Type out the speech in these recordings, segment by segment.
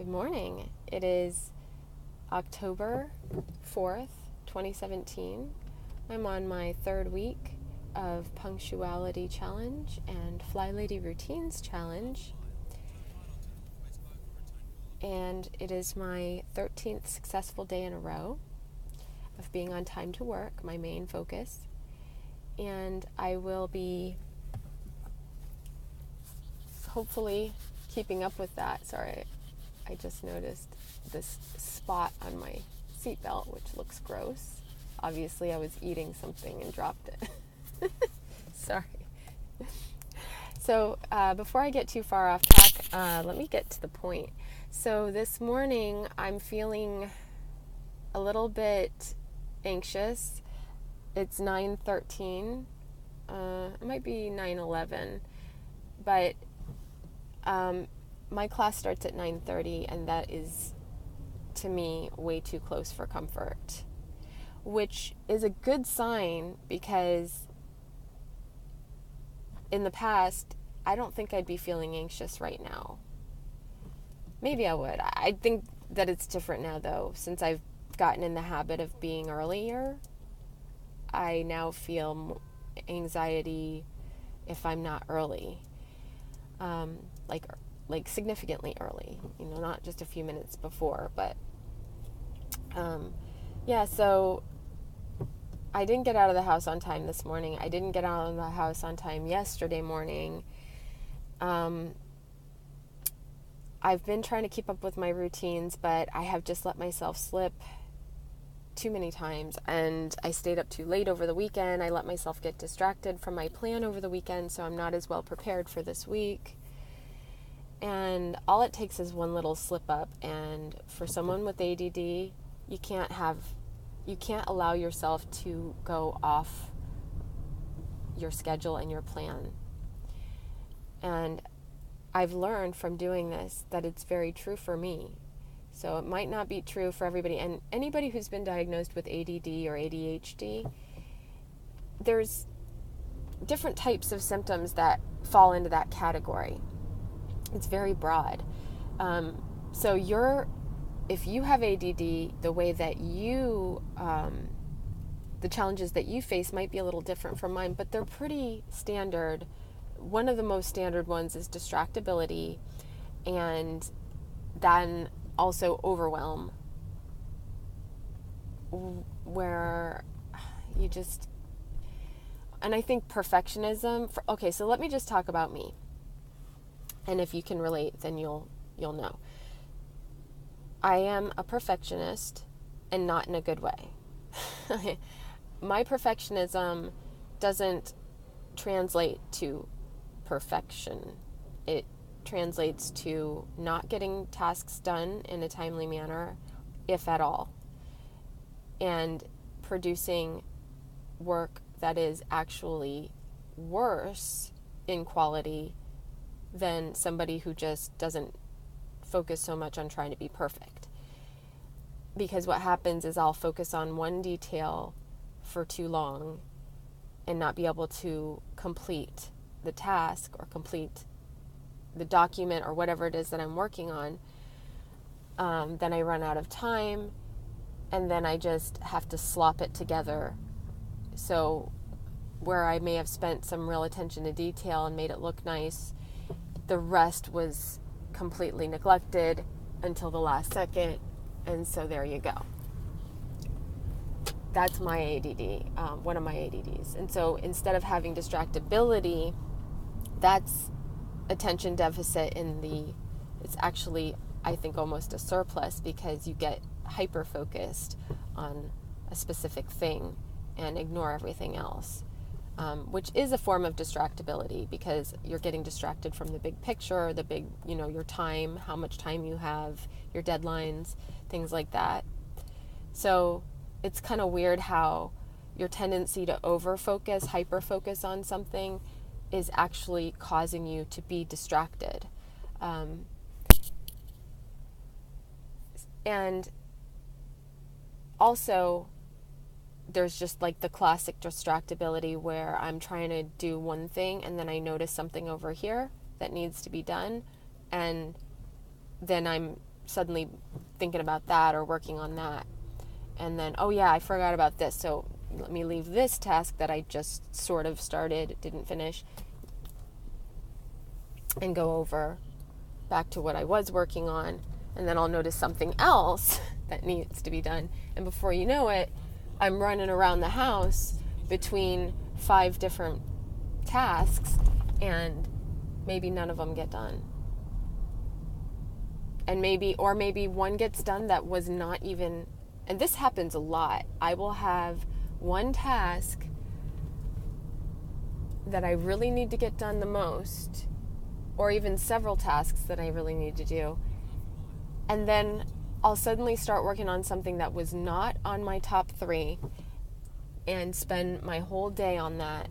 Good morning. It is October 4th, 2017. I'm on my third week of punctuality challenge and FlyLady routines challenge. And it is my 13th successful day in a row of being on time to work, my main focus. And I will be hopefully keeping up with that. Sorry, I just noticed this spot on my seatbelt, which looks gross. Obviously, I was eating something and dropped it. Sorry. So before I get too far off track, let me get to the point. So this morning, I'm feeling a little bit anxious. It's 9:13. It might be 9:11, but my class starts at 9:30, and that is, to me, way too close for comfort, which is a good sign because in the past, I don't think I'd be feeling anxious right now. Maybe I would. I think that it's different now, though, since I've gotten in the habit of being earlier. I now feel anxiety if I'm not early, like significantly early, not just a few minutes before, but so I didn't get out of the house on time this morning. I didn't get out of the house on time yesterday morning. I've been trying to keep up with my routines, but I have just let myself slip too many times, and I stayed up too late over the weekend. I let myself get distracted from my plan over the weekend, so I'm not as well prepared for this week. And all it takes is one little slip up, and for someone with ADD, you can't allow yourself to go off your schedule and your plan. And I've learned from doing this that it's very true for me. So it might not be true for everybody. And anybody who's been diagnosed with ADD or ADHD, there's different types of symptoms that fall into that category. It's very broad. So if you have ADD, the way that the challenges that you face might be a little different from mine, but they're pretty standard. One of the most standard ones is distractibility, and then also overwhelm, where and I think perfectionism. Okay, so let me just talk about me. And if you can relate, then you'll know. I am a perfectionist, and not in a good way. My perfectionism doesn't translate to perfection. It translates to not getting tasks done in a timely manner, if at all, and producing work that is actually worse in quality than somebody who just doesn't focus so much on trying to be perfect. Because what happens is I'll focus on one detail for too long and not be able to complete the task or complete the document or whatever it is that I'm working on. Then I run out of time, and then I just have to slop it together. So where I may have spent some real attention to detail and made it look nice, the rest was completely neglected until the last second, and so there you go. That's my ADD, one of my ADDs. And so instead of having distractibility, that's attention deficit it's actually, I think, almost a surplus, because you get hyper-focused on a specific thing and ignore everything else. Which is a form of distractibility, because you're getting distracted from the big picture, the big, your time, how much time you have, your deadlines, things like that. So it's kind of weird how your tendency to over-focus, hyper-focus on something is actually causing you to be distracted. And also, there's just like the classic distractibility where I'm trying to do one thing and then I notice something over here that needs to be done, and then I'm suddenly thinking about that or working on that. And then, oh yeah, I forgot about this. So let me leave this task that I just sort of started, didn't finish, and go over back to what I was working on. And then I'll notice something else that needs to be done. And before you know it, I'm running around the house between 5 different tasks, and maybe none of them get done. And maybe one gets done that was not even, and this happens a lot. I will have one task that I really need to get done the most, or even several tasks that I really need to do. And then I'll suddenly start working on something that was not on my top 3 and spend my whole day on that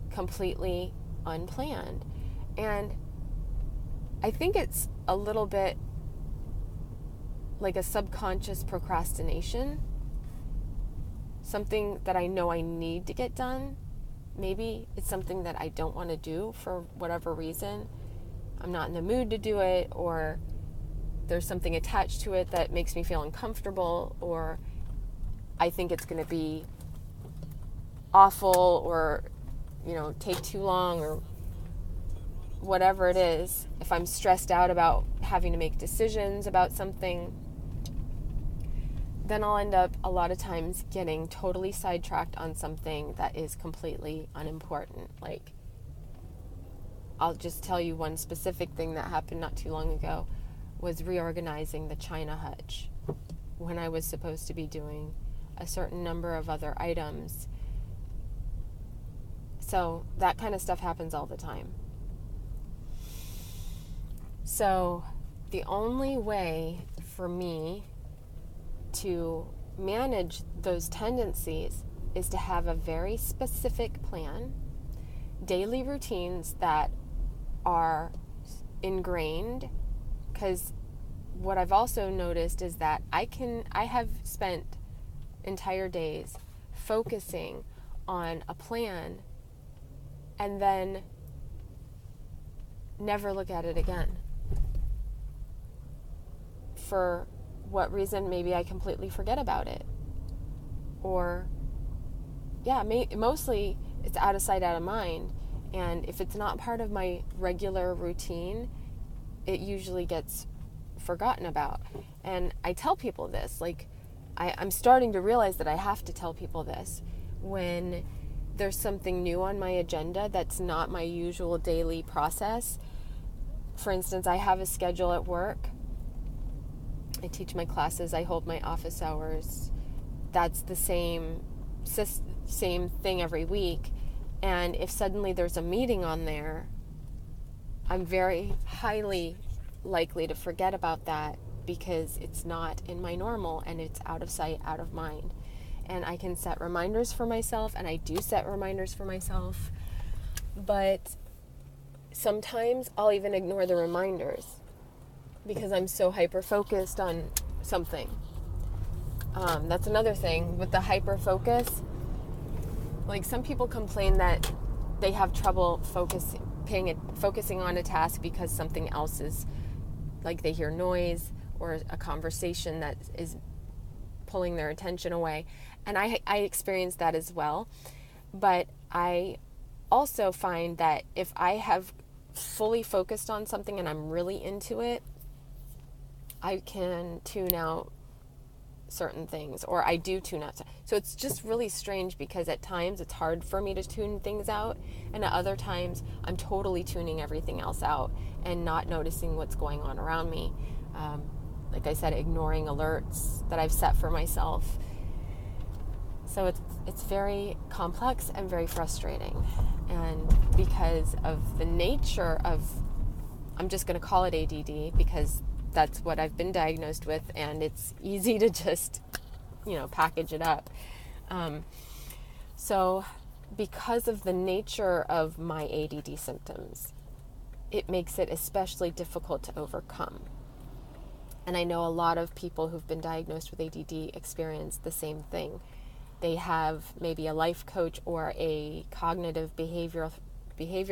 completely unplanned. And I think it's a little bit like a subconscious procrastination, something that I know I need to get done. Maybe it's something that I don't want to do for whatever reason. I'm not in the mood to do it, or there's something attached to it that makes me feel uncomfortable, or I think it's going to be awful, or, take too long, or whatever it is. If I'm stressed out about having to make decisions about something, then I'll end up a lot of times getting totally sidetracked on something that is completely unimportant. Like, I'll just tell you one specific thing that happened not too long ago was reorganizing the china hutch when I was supposed to be doing a certain number of other items. So that kind of stuff happens all the time. So the only way for me to manage those tendencies is to have a very specific plan, daily routines that are ingrained, because what I've also noticed is that I have spent entire days focusing on a plan and then never look at it again. For what reason? Maybe I completely forget about it. Or, mostly it's out of sight, out of mind. And if it's not part of my regular routine, it usually gets forgotten about. And I tell people this, I'm starting to realize that I have to tell people this when there's something new on my agenda that's not my usual daily process. For instance, I have a schedule at work. I teach my classes, I hold my office hours. That's the same thing every week. And if suddenly there's a meeting on there, I'm very highly likely to forget about that because it's not in my normal and it's out of sight, out of mind. And I can set reminders for myself, and I do set reminders for myself, but sometimes I'll even ignore the reminders because I'm so hyper-focused on something. That's another thing with the hyper-focus. Like, some people complain that they have trouble focusing on a task because something else is, like, they hear noise or a conversation that is pulling their attention away. And I experience that as well. But I also find that if I have fully focused on something and I'm really into it, I can tune out certain things, or I do tune out. So it's just really strange because at times it's hard for me to tune things out, and at other times I'm totally tuning everything else out and not noticing what's going on around me. Like I said, ignoring alerts that I've set for myself. So it's very complex and very frustrating. And because of the nature of, I'm just going to call it ADD because that's what I've been diagnosed with, and it's easy to just, package it up. So because of the nature of my ADD symptoms, it makes it especially difficult to overcome. And I know a lot of people who've been diagnosed with ADD experience the same thing. They have maybe a life coach or a cognitive behavior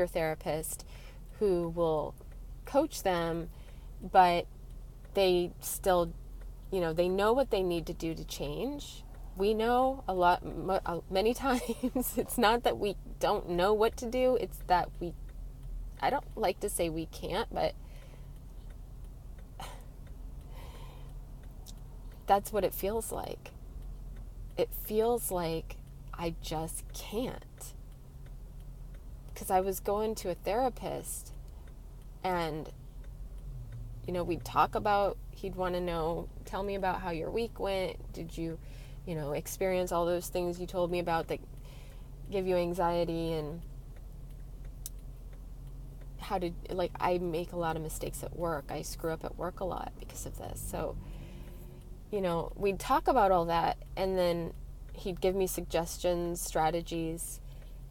therapist who will coach them, but they still, they know what they need to do to change. We know many times it's not that we don't know what to do, it's that I don't like to say we can't, but that's what it feels like. It feels like I just can't. Because I was going to a therapist and, we'd talk about, he'd want to know, tell me about how your week went. Did you, experience all those things you told me about that give you anxiety? And I make a lot of mistakes at work. I screw up at work a lot because of this. So, we'd talk about all that, and then he'd give me suggestions, strategies,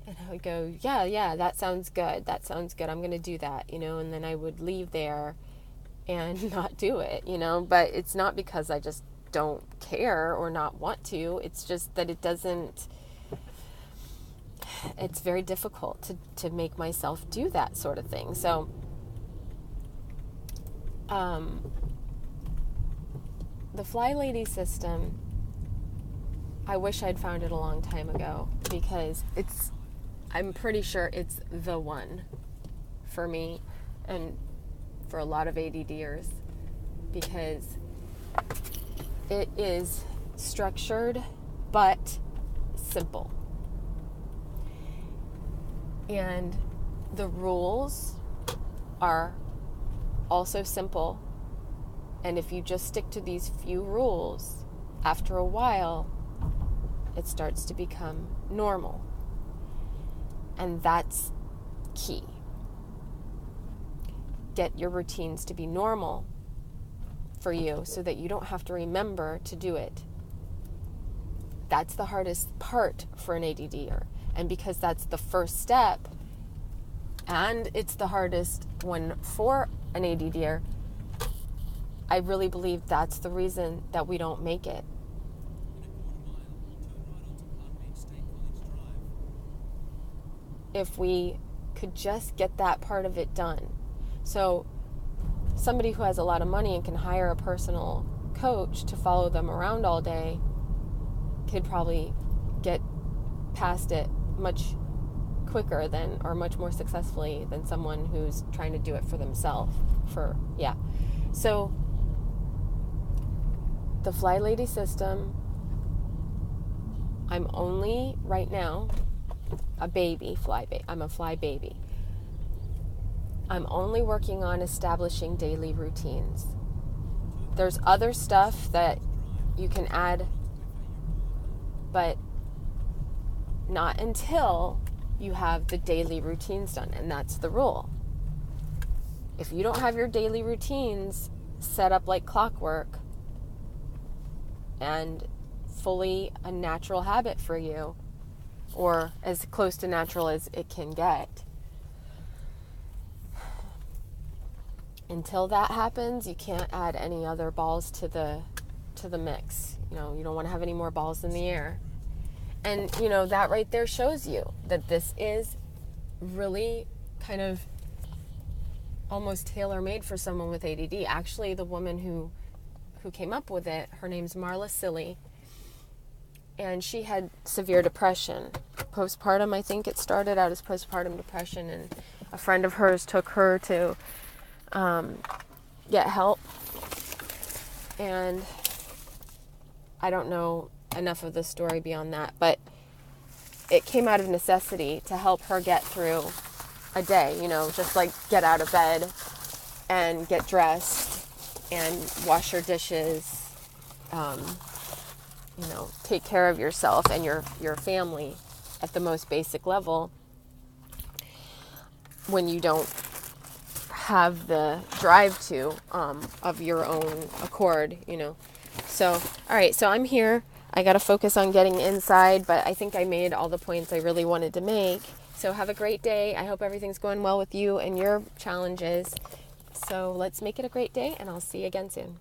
and I would go, yeah, that sounds good. I'm going to do that, and then I would leave there and not do it, but it's not because I just don't care or not want to. It's just that it's very difficult to make myself do that sort of thing. So, the FlyLady system, I wish I'd found it a long time ago, because I'm pretty sure it's the one for me and for a lot of ADDers, because it is structured but simple. And the rules are also simple. And if you just stick to these few rules, after a while, it starts to become normal. And that's key. Get your routines to be normal for you so that you don't have to remember to do it. That's the hardest part for an ADDer. And because that's the first step, and it's the hardest one for an ADDer, I really believe that's the reason that we don't make it. If we could just get that part of it done. So somebody who has a lot of money and can hire a personal coach to follow them around all day could probably get past it much quicker or much more successfully than someone who's trying to do it for themselves. So the FlyLady system, I'm only right now a baby, I'm a fly baby. I'm only working on establishing daily routines. There's other stuff that you can add, but not until you have the daily routines done, and that's the rule. If you don't have your daily routines set up like clockwork and fully a natural habit for you, or as close to natural as it can get, until that happens, you can't add any other balls to the mix. You don't want to have any more balls in the air. And, that right there shows you that this is really kind of almost tailor-made for someone with ADD. Actually, the woman who came up with it, her name's Marla Silly, and she had severe depression. Postpartum, I think it started out as postpartum depression, and a friend of hers took her to get help. And I don't know enough of the story beyond that, but it came out of necessity to help her get through a day, just like get out of bed and get dressed and wash your dishes, take care of yourself and your family at the most basic level when you don't have the drive to of your own accord, So, all right, so I'm here. I got to focus on getting inside, but I think I made all the points I really wanted to make. So have a great day. I hope everything's going well with you and your challenges. So let's make it a great day, and I'll see you again soon.